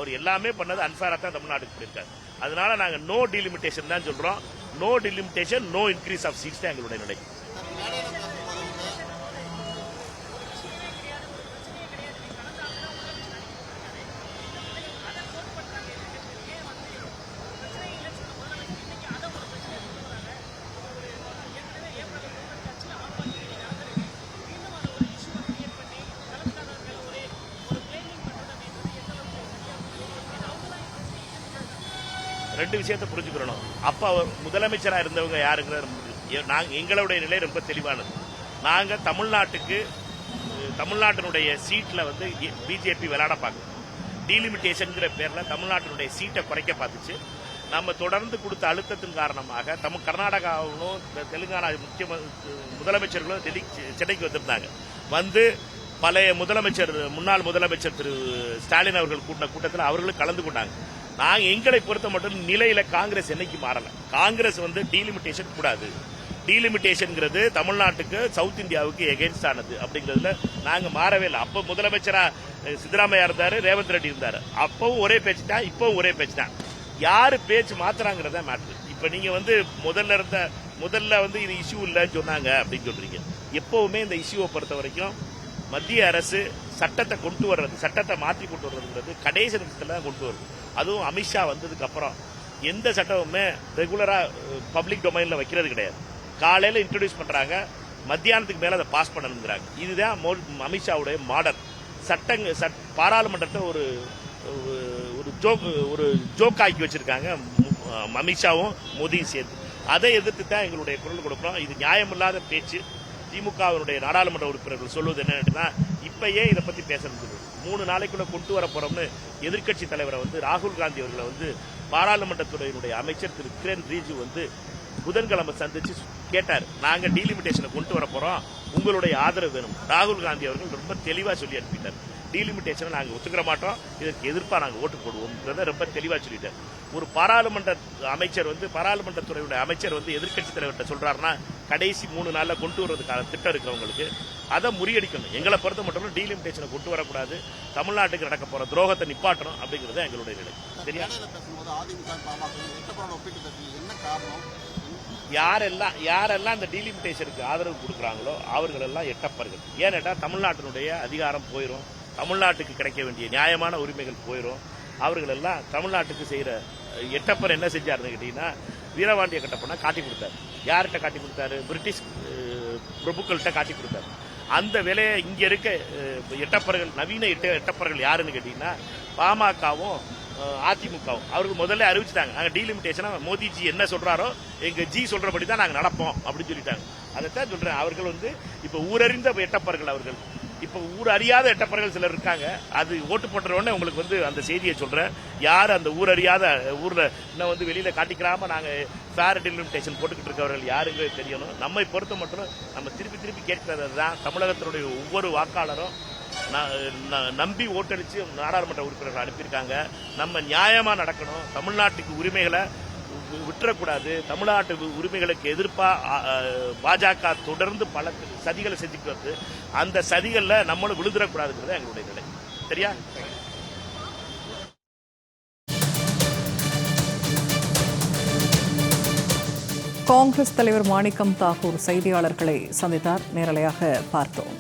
அவர் எல்லாமே பண்ணது அன்ஃபேரா தான் தமிழ்நாட்டுக்கு பண்ணியிருக்காரு. அதனால நாங்க நோ டிலிமிட்டேஷன் தான் சொல்றோம். No delimitation, no increase of seats தான் எங்களுடைய நிலை. ரெண்டு விஷயத்தை புரிஞ்சுக்கிறோம். அப்ப அவர் முதலமைச்சராக இருந்தவங்க யாருங்கிற எங்களுடைய நிலை ரொம்ப தெளிவானது. நாங்க தமிழ்நாட்டினுடைய சீட்ல வந்து பிஜேபி விளையாட பார்க்கணும். டீலிமிட்டேஷன் பேர்ல தமிழ்நாட்டினுடைய சீட்டை குறைக்க பார்த்துச்சு. நம்ம தொடர்ந்து கொடுத்த அழுத்தத்தின் காரணமாக கர்நாடகாவும் தெலுங்கானா முதலமைச்சர்களும் சென்னைக்கு வந்திருந்தாங்க. வந்து பழைய முன்னாள் முதலமைச்சர் திரு ஸ்டாலின் அவர்கள் கூட்டின கூட்டத்தில் அவர்களும் கலந்து கொண்டாங்க. நாங்க எங்களை பொறுத்த மட்டும் நிலையில காங்கிரஸ் என்னைக்கு மாறல. காங்கிரஸ் வந்து டீலிமிட்டேஷன் கூடாது. டீலிமிட்டேஷன் தமிழ்நாட்டுக்கு சவுத் இந்தியாவுக்கு எகென்ஸ்ட் ஆனது அப்படிங்கிறதுல நாங்க மாறவே இல்லை. அப்ப முதலமைச்சரா சித்தராமையா இருந்தாரு, ரேவந்த் ரெட்டி இருந்தாரு. அப்பவும் ஒரே பேச்சு தான், இப்பவும் ஒரே பேச்சு தான். யாரு பேச்சு மாத்துறாங்கிறத மேட்ரு. இப்ப நீங்க வந்து முதல்ல வந்து இது இஷ்யூ இல்லைன்னு சொன்னாங்க அப்படின்னு சொல்றீங்க. எப்பவுமே இந்த இஷ்யூவை பொறுத்த வரைக்கும் மத்திய அரசு சட்டத்தை மாற்றி கொண்டு வர்றதுங்கிறது கடைசி நிமிஷத்துல தான் கொண்டு வருது. அதுவும் அமித்ஷா வந்ததுக்கு அப்புறம் எந்த சட்டமுமே ரெகுலரா பப்ளிக் டொமைன்ல வைக்கிறது கிடையாது. காலையில இன்ட்ரோடியூஸ் பண்றாங்க, மத்தியானத்துக்கு மேல அதை பாஸ் பண்ணணுங்கிறாங்க. இதுதான் அமித்ஷாவுடைய மாடல். பாராளுமன்றத்தை ஒரு ஜோக் ஆக்கி வச்சிருக்காங்க அமித்ஷாவும் மோடியும் சேர்த்து. அதை எதிர்த்து தான் எங்களுடைய குரல் கொடுக்கிறோம். இது நியாயமில்லாத பேச்சு. திமுகவினுடைய நாடாளுமன்ற உறுப்பினர்கள் சொல்வது என்னன்னா, இப்பயே இதை பத்தி பேசணும். 3 நாளைக்குள்ள கொண்டு வர போறோம்னு எதிர்க்கட்சி தலைவரை வந்து ராகுல் காந்தி அவர்களை வந்து பாராளுமன்றத்துறையினுடைய அமைச்சர் திரு கிரண் ரிஜிஜு வந்து புதன்கிழமை சந்திச்சு கேட்டார். நாங்க டீலிமிட்டேஷனை கொண்டு வர போறோம், உங்களுடைய ஆதரவு வேணும். ராகுல் காந்தி அவர்கள் ரொம்ப தெளிவா சொல்லி அனுப்பிட்டார். டீலிமிட்டேஷனை நாங்க ஒத்துக்கிற மாட்டோம், இதற்கு எதிர்ப்பா நாங்க ஓட்டு போடுவோம் ரொம்ப தெளிவா சொல்லிட்டார். ஒரு பாராளுமன்றத்துறையுடைய அமைச்சர் வந்து எதிர்க்கட்சி தலைவர்கிட்ட சொல்றாருன்னா, கடைசி 3 நாள்ல கொண்டு வருவதற்கான திட்டம் இருக்கிறவங்களுக்கு அதை முறியடிக்கணும். எங்களை பொறுத்த மட்டும் டீலிமிட்டேஷனை கொண்டு வரக்கூடாது, தமிழ்நாட்டுக்கு நடக்க போற துரோகத்தை நிப்பாட்டணும் அப்படிங்கிறது எங்களுடைய நிலை. சரியா? யாரெல்லாம் இந்த டீலிமிட்டேஷனுக்கு ஆதரவு கொடுக்குறாங்களோ அவர்கள் எல்லாம் எட்டப்பர்கள். ஏன்னா தமிழ்நாட்டினுடைய அதிகாரம் போயிடும், தமிழ்நாட்டுக்கு கிடைக்க வேண்டிய நியாயமான உரிமைகள் போயிடும். அவர்கள் எல்லாம் தமிழ்நாட்டுக்கு செய்யற எட்டப்பர் என்ன செஞ்சாருன்னு கேட்டீங்கன்னா, வீரபாண்டிய கட்டப்பனா காட்டி கொடுத்தாரு. யார்கிட்ட காட்டி கொடுத்தாரு? பிரிட்டிஷ் பிரபுக்கள்கிட்ட காட்டி கொடுத்தாரு. அந்த வேலையை இங்க இருக்க எட்டப்பர்கள், நவீன எட்டப்பர்கள் யாருன்னு கேட்டீங்கன்னா பாமகவும் அதிமுகவும். அவர்கள் முதல்ல அறிவிச்சுட்டாங்க, நாங்க டீலிமிட்டேஷனா மோடிஜி என்ன சொல்றாரோ எங்க ஜி சொல்றபடி தான் நாங்க நடப்போம் அப்படின்னு சொல்லிட்டாங்க. அதைத்தான் சொல்றேன். அவர்கள் வந்து இப்ப ஊரறிந்த எட்டப்பர்கள். அவர்கள் இப்ப ஊர் அறியாத எட்டப்பர்கள் சிலர் இருக்காங்க. அது ஓட்டு போட்ட உடனே உங்களுக்கு வந்து அந்த செய்தியை சொல்றேன். யார் அந்த ஊர் அறியாத ஊர்ல இன்னும் வந்து வெளியில காட்டிக்கிறாம நாங்க ஃபேர் டெலிமிட்டேஷன் போட்டுக்கிட்டு இருக்கவர்கள் யாருங்க தெரியணும். நம்மை பொறுத்த மட்டும் நம்ம திருப்பி கேட்கிறது தான், தமிழகத்தினுடைய ஒவ்வொரு வாக்காளரும் நம்பி ஓட்டளிச்சு நாடாளுமன்ற உறுப்பினர்கள் அனுப்பியிருக்காங்க. நம்ம நியாயமா நடக்கணும், தமிழ்நாட்டுக்கு உரிமைகளை விட்டுறக்கூடாது. தமிழ்நாட்டு உரிமைகளுக்கு எதிர்ப்பா பாஜக தொடர்ந்து பல சதிகளை செஞ்சுட்டு வருது. அந்த சதிகள்ல நம்மளும் விழுந்துடக்கூடாதுங்கிறது எங்களுடைய நிலை. சரியா? காங்கிரஸ் தலைவர் மாணிக்கம் தாக்கூர் செய்தியாளர்களை சந்தித்தார். நேரலையாக பார்த்தோம்.